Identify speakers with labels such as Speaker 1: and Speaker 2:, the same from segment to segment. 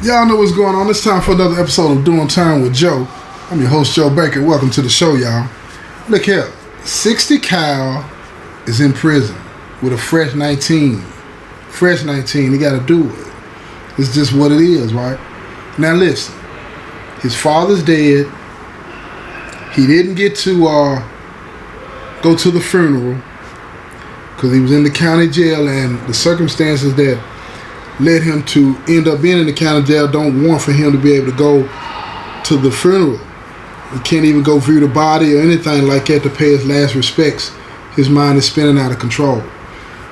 Speaker 1: Y'all know what's going on. It's time for another episode of Doing Time with Joe. I'm your host, Joe Baker. Welcome to the show, y'all. Look here. 60 Cal is in prison with a fresh 19. Fresh 19. He got to do it. It's just what it is, right? Now listen. His father's dead. He didn't get to go to the funeral because he was in the county jail, and the circumstances that led him to end up being in the county jail don't warrant for him to be able to go to the funeral. He can't even go view the body or anything like that to pay his last respects. His mind is spinning out of control.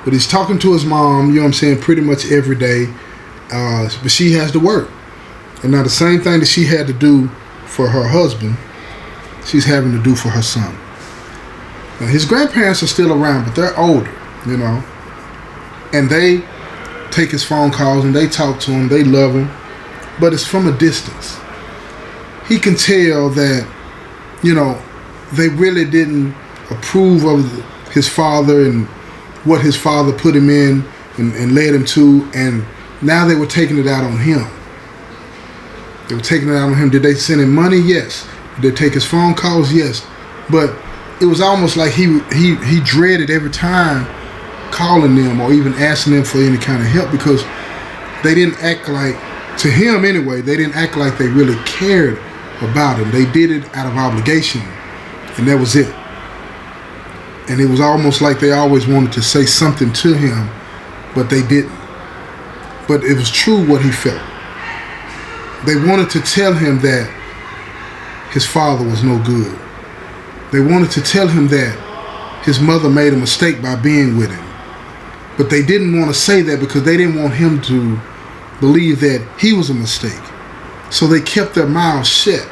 Speaker 1: But he's talking to his mom, you know what I'm saying, pretty much every day. But she has to work. And now the same thing that she had to do for her husband, she's having to do for her son. Now his grandparents are still around, but they're older, you know. And they take his phone calls and they talk to him, they love him, but it's from a distance. He can tell that, you know, they really didn't approve of his father and what his father put him in and led him to, and now they were taking it out on him. They were taking it out on him. Did they send him money? Yes. Did they take his phone calls? Yes. But it was almost like he dreaded every time calling them or even asking them for any kind of help, because they didn't act like, to him anyway, they didn't act like they really cared about him. They did it out of obligation, and that was it. And it was almost like they always wanted to say something to him, but they didn't. But it was true what he felt. They wanted to tell him that his father was no good. They wanted to tell him that his mother made a mistake by being with him. But they didn't want to say that because they didn't want him to believe that he was a mistake. So they kept their mouths shut.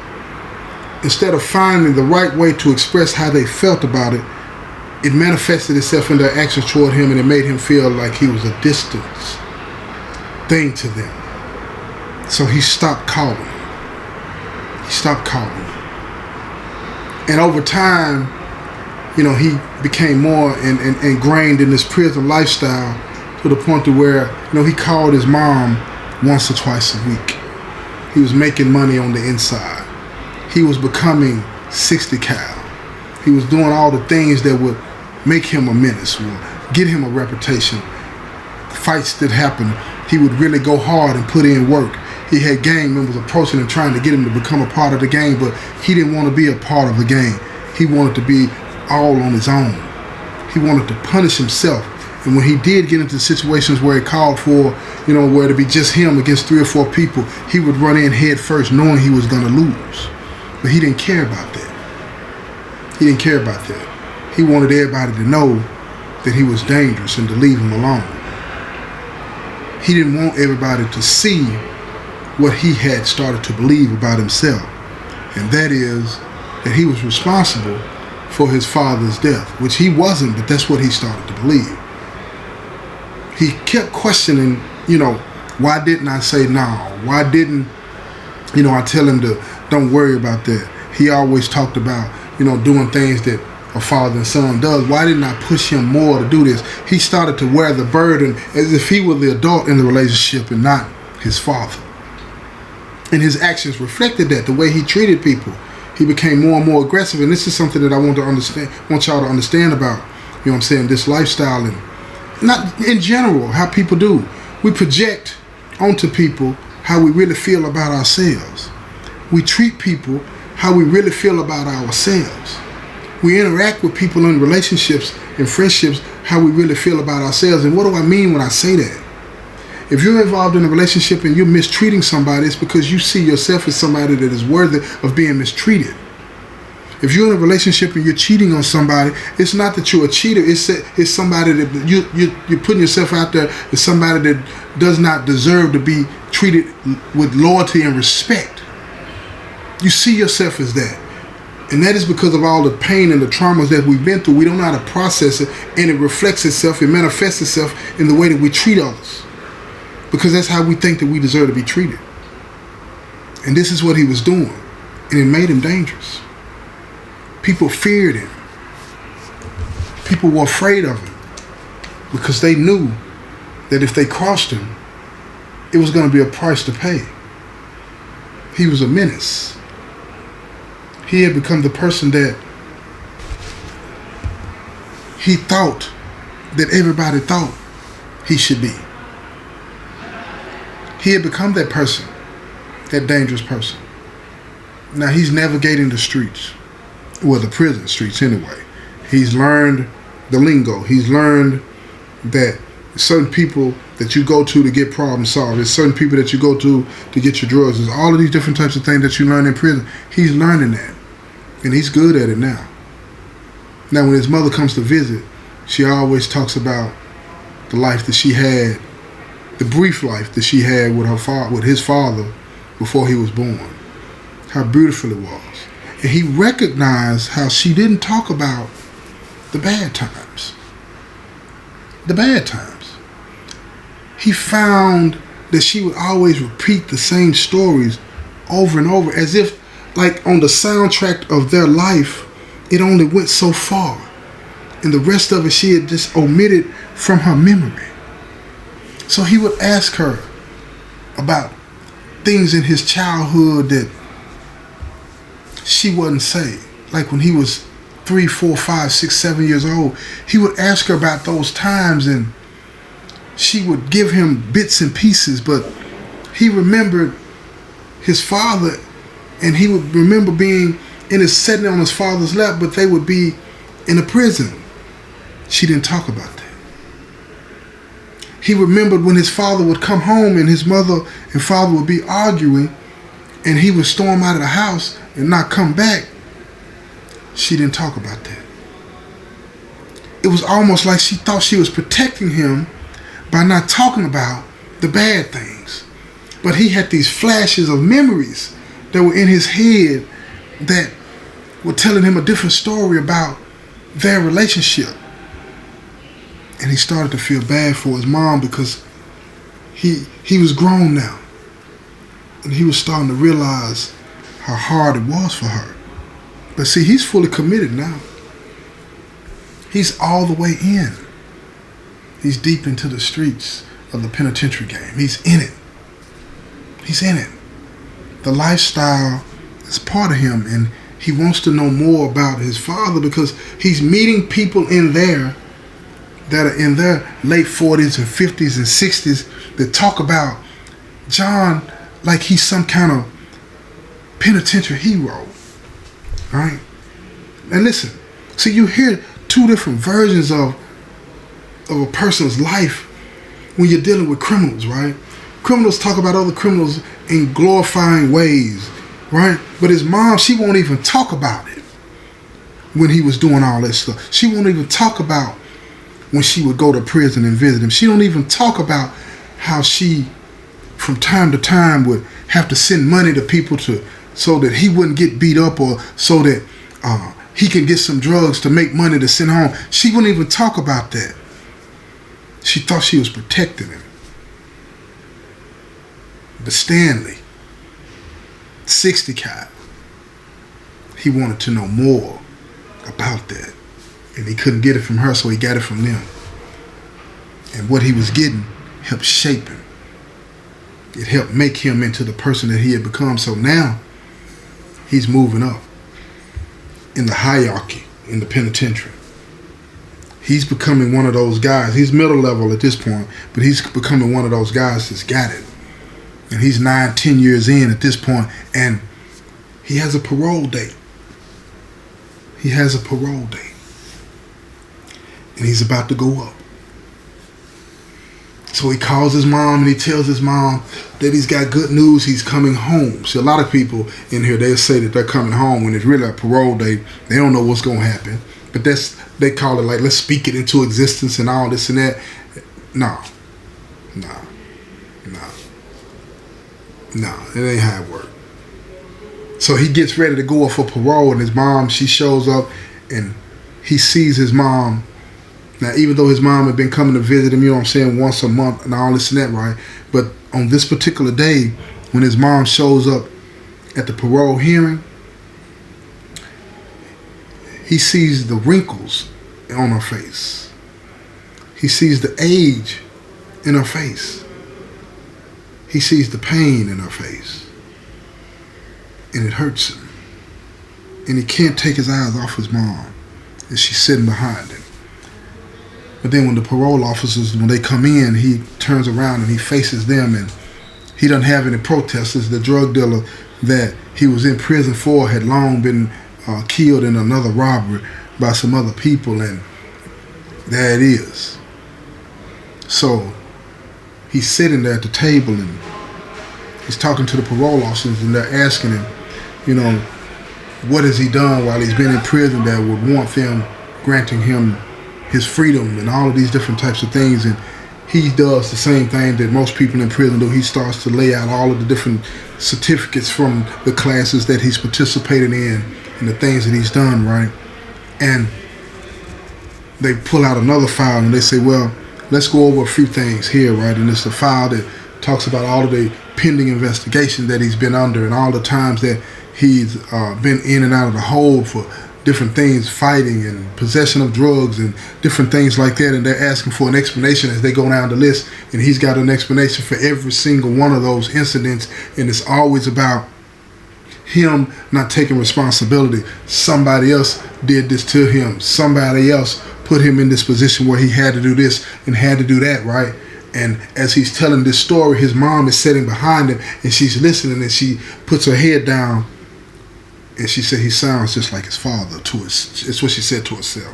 Speaker 1: Instead of finding the right way to express how they felt about it, it manifested itself in their actions toward him, and it made him feel like he was a distant thing to them. So he stopped calling. He stopped calling. And over time, you know, he became more ingrained in this prison lifestyle to the point to where, you know, he called his mom once or twice a week. He was making money on the inside. He was becoming 60 Cal. He was doing all the things that would make him a menace, would get him a reputation. Fights that happened, he would really go hard and put in work. He had gang members approaching him trying to get him to become a part of the gang, but he didn't want to be a part of the gang. He wanted to be all on his own. He wanted to punish himself. And when he did get into situations where it called for, you know, where to be just him against 3 or 4 people, he would run in head first knowing he was going to lose. But he didn't care about that. He didn't care about that. He wanted everybody to know that he was dangerous and to leave him alone. He didn't want everybody to see what he had started to believe about himself. And that is that he was responsible for his father's death, which he wasn't, but that's what he started to believe. He kept questioning, you know, why didn't I say no? Why didn't, you know, I tell him to don't worry about that? He always talked about, you know, doing things that a father and son does. Why didn't I push him more to do this? He started to wear the burden as if he were the adult in the relationship and not his father. And his actions reflected that, the way he treated people. He became more and more aggressive, and this is something that I want y'all to understand about, you know what I'm saying, this lifestyle, and not in general, how people do. We project onto people how we really feel about ourselves. We treat people how we really feel about ourselves. We interact with people in relationships and friendships how we really feel about ourselves. And what do I mean when I say that? If you're involved in a relationship and you're mistreating somebody, it's because you see yourself as somebody that is worthy of being mistreated. If you're in a relationship and you're cheating on somebody, it's not that you're a cheater. It's somebody that you're putting yourself out there as somebody that does not deserve to be treated with loyalty and respect. You see yourself as that. And that is because of all the pain and the traumas that we've been through. We don't know how to process it, and it reflects itself, it manifests itself in the way that we treat others. Because that's how we think that we deserve to be treated. And this is what he was doing. And it made him dangerous. People feared him. People were afraid of him. Because they knew that if they crossed him, it was going to be a price to pay. he was a menace. He had become the person that he thought that everybody thought he should be. He had become that person, that dangerous person. Now he's navigating the streets, well, the prison streets anyway. He's learned the lingo. He's learned that certain people that you go to get problem solved. There's certain people that you go to get your drugs. There's all of these different types of things that you learn in prison. He's learning that. And he's good at it now. Now when his mother comes to visit, she always talks about the life that she had, the brief life that she had with his father before he was born. How beautiful it was. And he recognized how she didn't talk about the bad times. The bad times. He found that she would always repeat the same stories over and over, as if like on the soundtrack of their life, it only went so far. And the rest of it she had just omitted from her memory. So he would ask her about things in his childhood that she wouldn't say. Like when he was 3, 4, 5, 6, 7 years old, he would ask her about those times and she would give him bits and pieces, but he remembered his father and he would remember being sitting on his father's lap, but they would be in a prison. She didn't talk about that. He remembered when his father would come home and his mother and father would be arguing and he would storm out of the house and not come back. She didn't talk about that. It was almost like she thought she was protecting him by not talking about the bad things. But he had these flashes of memories that were in his head that were telling him a different story about their relationship. And he started to feel bad for his mom because he was grown now. And he was starting to realize how hard it was for her. But see, he's fully committed now. He's all the way in. He's deep into the streets of the penitentiary game. He's in it. He's in it. The lifestyle is part of him, and he wants to know more about his father because he's meeting people in there that are in their late 40s and 50s and 60s that talk about John like he's some kind of penitentiary hero. Right? And listen, see, you hear two different versions of a person's life when you're dealing with criminals, right? Criminals talk about other criminals in glorifying ways, right? But his mom, she won't even talk about it when he was doing all that stuff. She won't even talk about when she would go to prison and visit him. She don't even talk about how she, from time to time, would have to send money to people so that he wouldn't get beat up or so that he can get some drugs to make money to send home. She wouldn't even talk about that. She thought she was protecting him. But Stanley, 60 Cal, he wanted to know more about that. And he couldn't get it from her, so he got it from them. And what he was getting helped shape him. It helped make him into the person that he had become. So now, he's moving up in the hierarchy in the penitentiary. He's becoming one of those guys. He's middle level at this point, but he's becoming one of those guys that's got it. And he's 9, 10 years in at this point, and he has a parole date. He has a parole date. And he's about to go up. So he calls his mom and he tells his mom that he's got good news. He's coming home. See, a lot of people in here, they'll say that they're coming home when it's really a parole date. They don't know what's going to happen. But they call it like, let's speak it into existence and all this and that. No, it ain't how it works. So he gets ready to go up for parole, and his mom, she shows up, and he sees his mom. Now, even though his mom had been coming to visit him, you know what I'm saying, once a month and all this and that, right? But on this particular day, when his mom shows up at the parole hearing, he sees the wrinkles on her face. He sees the age in her face. He sees the pain in her face. and it hurts him. And he can't take his eyes off his mom as she's sitting behind him. But then when the parole officers, when they come in, he turns around and he faces them, and he doesn't have any protesters. The drug dealer that he was in prison for had long been killed in another robbery by some other people, and there it is. So he's sitting there at the table and he's talking to the parole officers, and they're asking him, what has he done while he's been in prison that would warrant them granting him his freedom and all of these different types of things. And he does the same thing that most people in prison do. He starts to lay out all of the different certificates from the classes that he's participated in and the things that he's done, right? And they pull out another file and they say, well, let's go over a few things here, right? And it's a file that talks about all of the pending investigation that he's been under and all the times that he's been in and out of the hold for different things, fighting and possession of drugs and different things like that. And they're asking for an explanation as they go down the list. And he's got an explanation for every single one of those incidents. And it's always about him not taking responsibility. Somebody else did this to him. Somebody else put him in this position where he had to do this and had to do that, right? And as he's telling this story, his mom is sitting behind him and she's listening, and she puts her head down and she said he sounds just like his father. It's what she said to herself.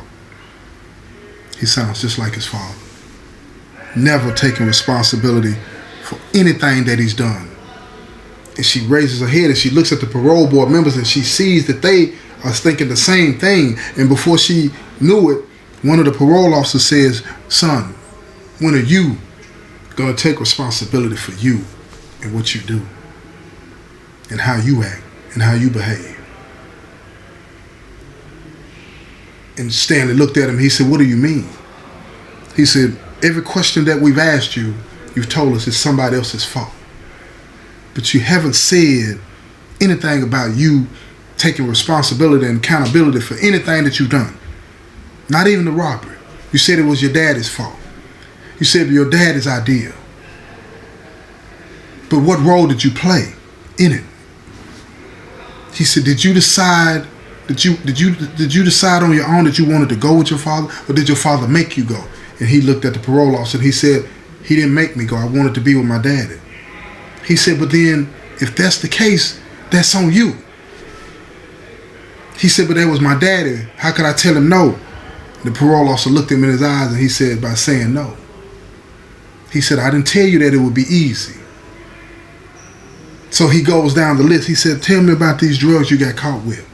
Speaker 1: He sounds just like his father. Never taking responsibility for anything that he's done. And she raises her head and she looks at the parole board members and she sees that they are thinking the same thing. And before she knew it, one of the parole officers says, son, when are you going to take responsibility for you and what you do and how you act and how you behave? And Stanley looked at him. He said, what do you mean? He said, every question that we've asked you, you've told us it's somebody else's fault. But you haven't said anything about you taking responsibility and accountability for anything that you've done. Not even the robbery. You said it was your daddy's fault. You said your daddy's idea. But what role did you play in it? He said, did you decide did you decide on your own that you wanted to go with your father, or did your father make you go? And he looked at the parole officer and he said, he didn't make me go. I wanted to be with my daddy. He said, but then if that's the case, that's on you. He said, but that was my daddy. How could I tell him no? The parole officer looked him in his eyes and he said, by saying no. He said, I didn't tell you that it would be easy. So he goes down the list. He said, tell me about these drugs you got caught with.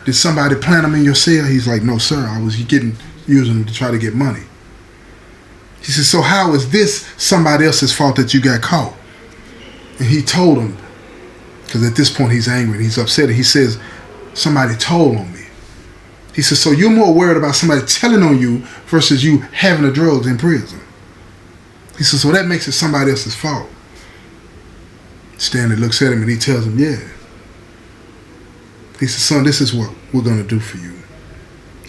Speaker 1: Did somebody plant them in your cell? He's like, no, sir. I was using them to try to get money. He said, so how is this somebody else's fault that you got caught? And he told him, because at this point he's angry and he's upset. And he says, somebody told on me. He says, so you're more worried about somebody telling on you versus you having the drugs in prison. He says, so that makes it somebody else's fault. Stanley looks at him and he tells him, yeah. He said, son, this is what we're going to do for you.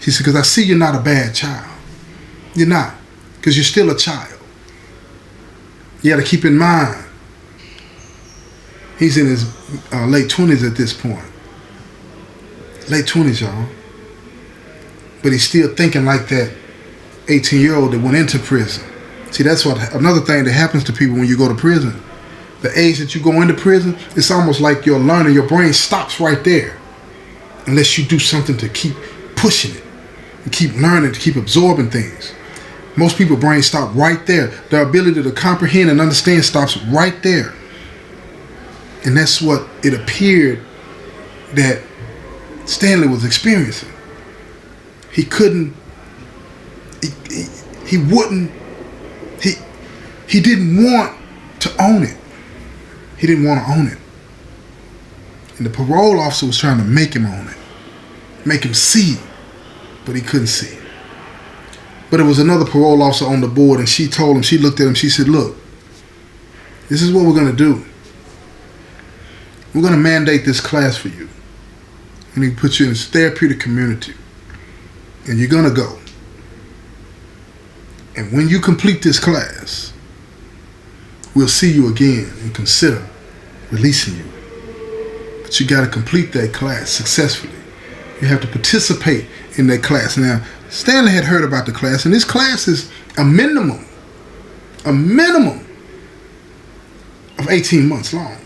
Speaker 1: He said, because I see you're not a bad child. You're not, because you're still a child. You got to keep in mind, he's in his late 20s at this point. Late 20s, y'all. But he's still thinking like that 18-year-old that went into prison. See, that's what another thing that happens to people when you go to prison. The age that you go into prison, it's almost like your learning, your brain stops right there. Unless you do something to keep pushing it and keep learning, to keep absorbing things. Most people's brains stop right there. Their ability to comprehend and understand stops right there. And that's what it appeared that Stanley was experiencing. He couldn't, he wouldn't, he didn't want to own it. He didn't want to own it. And the parole officer was trying to make him own it. Make him see. But he couldn't see. But it was another parole officer on the board, and she told him, she looked at him, she said, look, this is what we're going to do. We're going to mandate this class for you. And he put you in this therapeutic community. And you're going to go. And when you complete this class, we'll see you again and consider releasing you. But you got to complete that class successfully. You have to participate in that class. Now, Stanley had heard about the class, and this class is a minimum of 18 months long.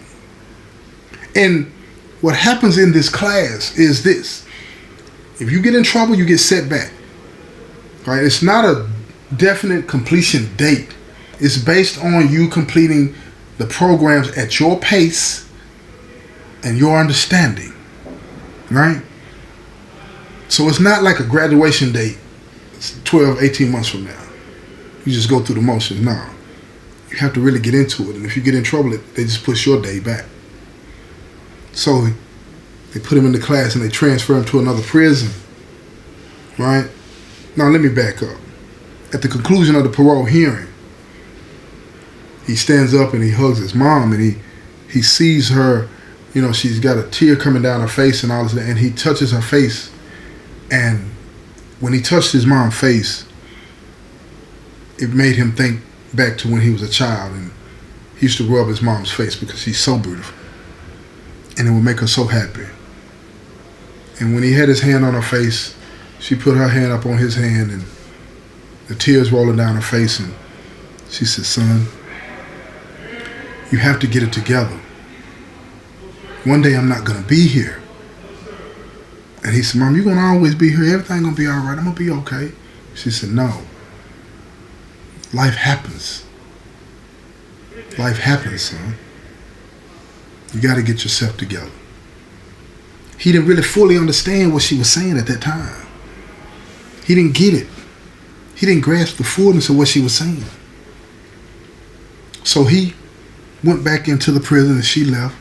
Speaker 1: And what happens in this class is this. If you get in trouble, you get set back. Right? It's not a definite completion date. It's based on you completing the programs at your pace and your understanding. Right? So it's not like a graduation date. It's 12, 18 months from now. You just go through the motions. No. You have to really get into it. And if you get in trouble, they just push your day back. So they put him in the class and they transfer him to another prison. Right? Now let me back up. At the conclusion of the parole hearing, he stands up and he hugs his mom, and he sees her, you know, she's got a tear coming down her face and all this, and he touches her face. And when he touched his mom's face, it made him think back to when he was a child, and he used to rub his mom's face because she's so beautiful. And it would make her so happy. And when he had his hand on her face, she put her hand up on his hand, and the tears rolling down her face, and she said, "Son, you have to get it together. One day I'm not going to be here." And he said, "Mom, you're going to always be here. Everything going to be all right. I'm going to be okay." She said, "No. Life happens. Life happens, son. You got to get yourself together." He didn't really fully understand what she was saying at that time. He didn't get it. He didn't grasp the fullness of what she was saying. So he went back into the prison and she left.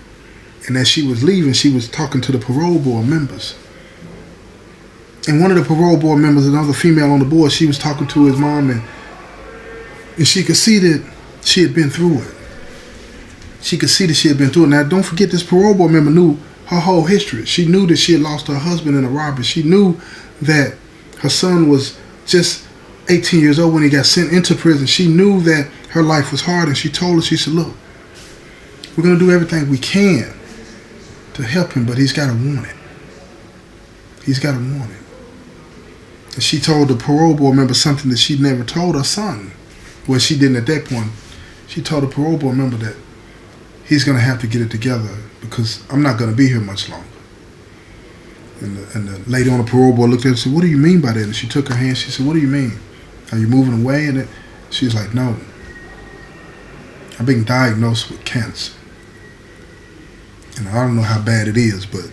Speaker 1: And as she was leaving, she was talking to the parole board members. And one of the parole board members, another female on the board, she was talking to his mom, and she could see that she had been through it. She could see that she had been through it. Now, don't forget, this parole board member knew her whole history. She knew that she had lost her husband in a robbery. She knew that her son was just 18 years old when he got sent into prison. She knew that her life was hard, and she told her, she said, "Look, we're going to do everything we can to help him, but he's got to want it. He's got to want it." And she told the parole board member something that she'd never told her son. Well, she didn't at that point. She told the parole board member that he's going to have to get it together because I'm not going to be here much longer. And the lady on the parole board looked at her and said, "What do you mean by that?" And she took her hand. She said, "What do you mean? Are you moving away?" And she was like, "No. I've been diagnosed with cancer. And I don't know how bad it is, but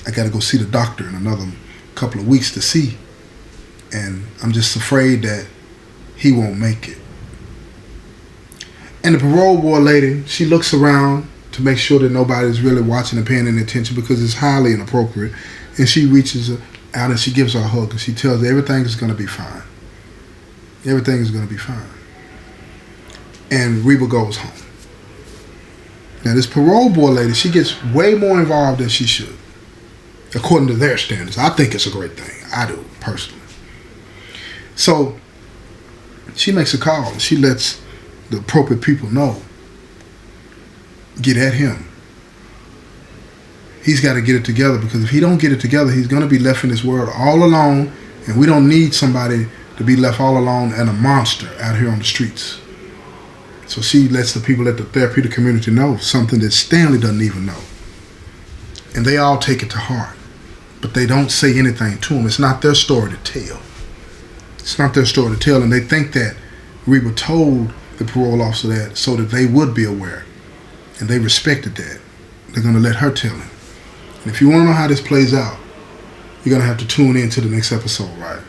Speaker 1: I got to go see the doctor in another couple of weeks to see. And I'm just afraid that he won't make it." And the parole board lady, she looks around to make sure that nobody's really watching and paying any attention because it's highly inappropriate. And she reaches out and she gives her a hug and she tells her everything is going to be fine. Everything is going to be fine. And Reba goes home. Now this parole board lady, she gets way more involved than she should, according to their standards. I think it's a great thing. I do, personally. So she makes a call and she lets the appropriate people know. Get at him. He's got to get it together because if he don't get it together, he's going to be left in this world all alone, and we don't need somebody to be left all alone and a monster out here on the streets. So she lets the people at the therapeutic community know something that Stanley doesn't even know. And they all take it to heart, but they don't say anything to him. It's not their story to tell. It's not their story to tell, and they think that Reba told the parole officer that so that they would be aware. And they respected that. They're going to let her tell him. And if you want to know how this plays out, you're going to have to tune in to the next episode, right?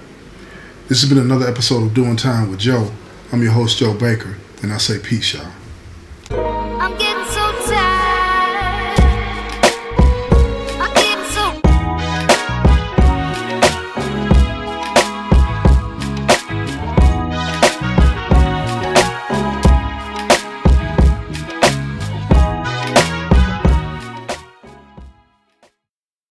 Speaker 1: This has been another episode of Doing Time with Joe. I'm your host, Joe Baker, and I say peace, y'all.